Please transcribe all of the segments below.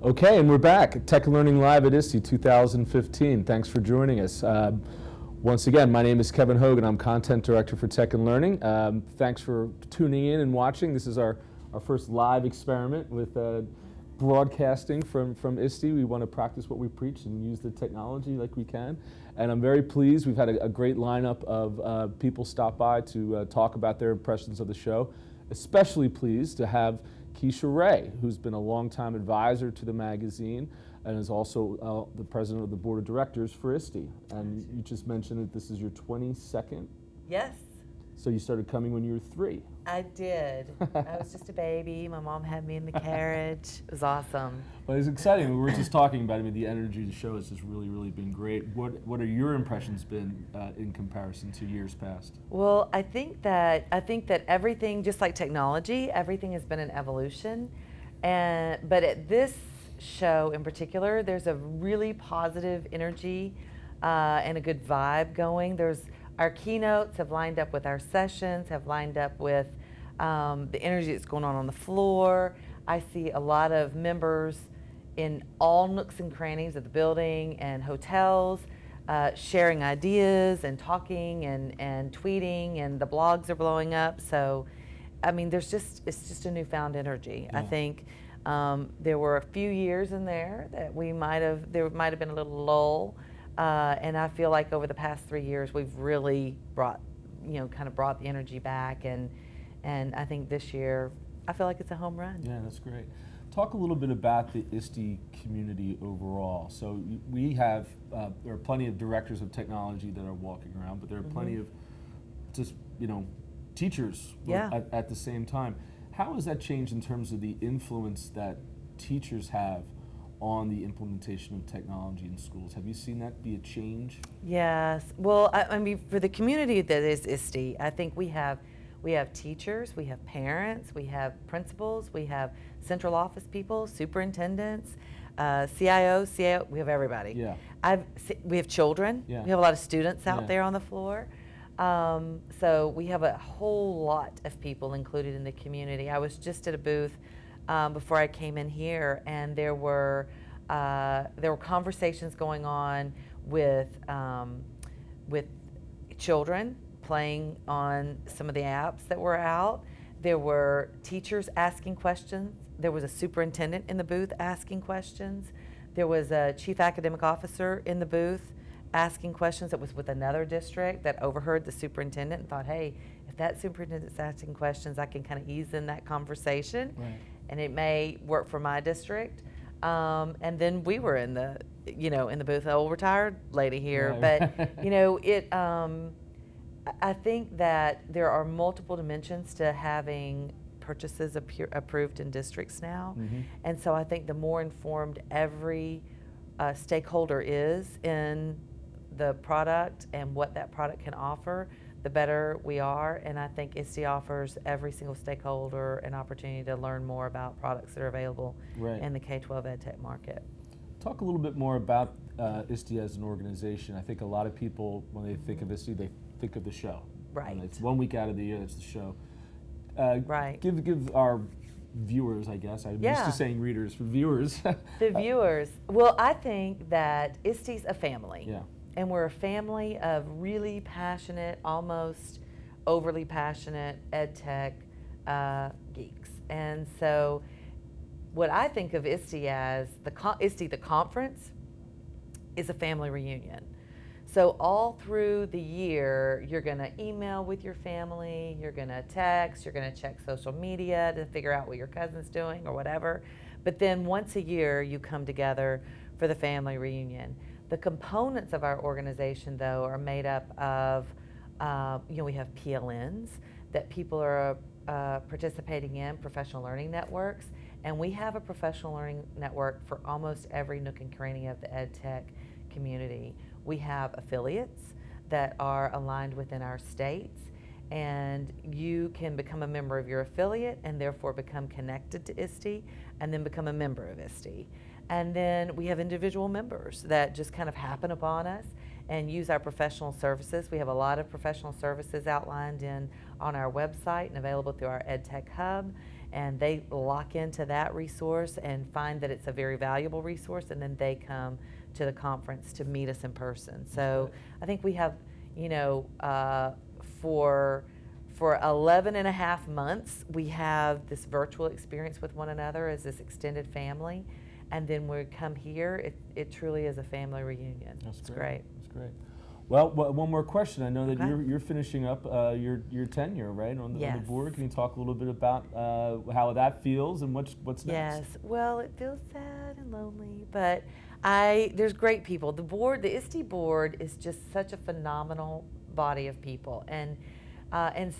Okay, and we're back. Tech and Learning Live at ISTE 2015. Thanks for joining us. Once again, my name is Kevin Hogan. I'm Content Director for Tech and Learning. Thanks for tuning in and watching. This is our first live experiment with broadcasting from ISTE. We want to practice what we preach and use the technology like we can. And I'm very pleased. We've had a great lineup of people stop by to talk about their impressions of the show. Especially pleased to have Kecia Ray, who's been a longtime advisor to the magazine and is also the president of the board of directors for ISTE. And you just mentioned that this is your 22nd? Yes. So you started coming when you were 3? I did. I was just a baby. My mom had me in the carriage. It was awesome. Well, it's exciting. We were just talking about it. I mean, the energy of the show has just really been great. What are your impressions been in comparison to years past? Well, I think that everything, just like technology, everything has been an evolution. But at this show in particular, there's a really positive energy and a good vibe going. Our keynotes have lined up with our sessions, have lined up with the energy that's going on the floor. I see a lot of members in all nooks and crannies of the building and hotels sharing ideas and talking and tweeting, and the blogs are blowing up. So, I mean, it's just a newfound energy. Yeah. I think there were a few years in there that there might have been a little lull. And I feel like over the past 3 years, we've really brought the energy back, and I think this year, I feel like it's a home run. Yeah, that's great. Talk a little bit about the ISTE community overall. So we have, there are plenty of directors of technology that are walking around, but there are plenty of just, teachers at the same time. How has that changed in terms of the influence that teachers have on the implementation of technology in schools? Have you seen that be a change? Yes. Well, I mean, for the community that is ISTE, I think we have teachers, we have parents, we have principals, we have central office people, superintendents, CIOs, CAO, we have everybody. Yeah. We have children. Yeah. We have a lot of students out there on the floor. So we have a whole lot of people included in the community. I was just at a booth before I came in here, and there were conversations going on with children playing on some of the apps that were out. There were teachers asking questions. There was a superintendent in the booth asking questions. There was a chief academic officer in the booth asking questions that was with another district that overheard the superintendent and thought, hey, if that superintendent's asking questions, I can kind of ease in that conversation. Right. And it may work for my district. And then we were in the booth, an old retired lady here. Right. But, I think that there are multiple dimensions to having purchases approved in districts now. Mm-hmm. And so I think the more informed every stakeholder is in the product and what that product can offer, the better we are. And I think ISTE offers every single stakeholder an opportunity to learn more about products that are available in the K-12 ed tech market. Talk a little bit more about ISTE as an organization. I think a lot of people, when they think of ISTE, they think of the show. Right. It's 1 week out of the year, it's the show. Right. Give our viewers, I guess, I'm used to saying readers, but viewers. The viewers. Well, I think that ISTE's a family. Yeah. And we're a family of really passionate, almost overly passionate ed tech geeks. And so what I think of ISTE as, ISTE the conference, is a family reunion. So all through the year, you're going to email with your family, you're going to text, you're going to check social media to figure out what your cousin's doing or whatever. But then once a year, you come together for the family reunion. The components of our organization, though, are made up of, we have PLNs that people are participating in, professional learning networks, and we have a professional learning network for almost every nook and cranny of the ed tech community. We have affiliates that are aligned within our states, and you can become a member of your affiliate and therefore become connected to ISTE and then become a member of ISTE. And then we have individual members that just kind of happen upon us and use our professional services. We have a lot of professional services outlined on our website and available through our EdTech Hub. and they lock into that resource and find that it's a very valuable resource, and then they come to the conference to meet us in person. So I think we have, you know, for 11 and a half months, we have this virtual experience with one another as this extended family. And then when we come here, it truly is a family reunion. That's great. That's great. Well, one more question. I know that Okay. you're finishing up your tenure, right, on the Yes. board. Can you talk a little bit about how that feels and what's next? Yes. Well, it feels sad and lonely, but there's great people. The board, the ISTE board, is just such a phenomenal body of people, and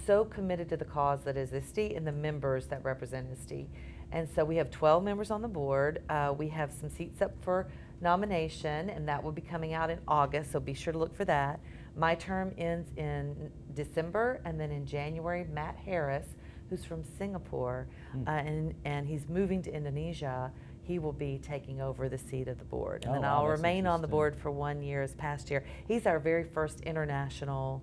so committed to the cause that is ISTE and the members that represent ISTE. And so we have 12 members on the board. We have some seats up for nomination, and that will be coming out in August, so be sure to look for that. My term ends in December, and then in January, Matt Harris, who's from Singapore, and he's moving to Indonesia, he will be taking over the seat of the board. And then wow, I'll that's remain on the interesting. board for 1 year as past chair. He's our very first international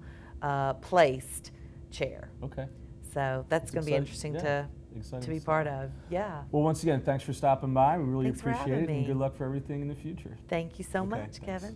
placed chair. Okay. So that's going to be exciting. interesting Yeah. to Exciting be stuff. part of. Yeah. Well, once again, thanks for stopping by. We really Thanks for appreciate having it, and me. good luck for everything in the future. Thank you so Okay, much, thanks. Kevin.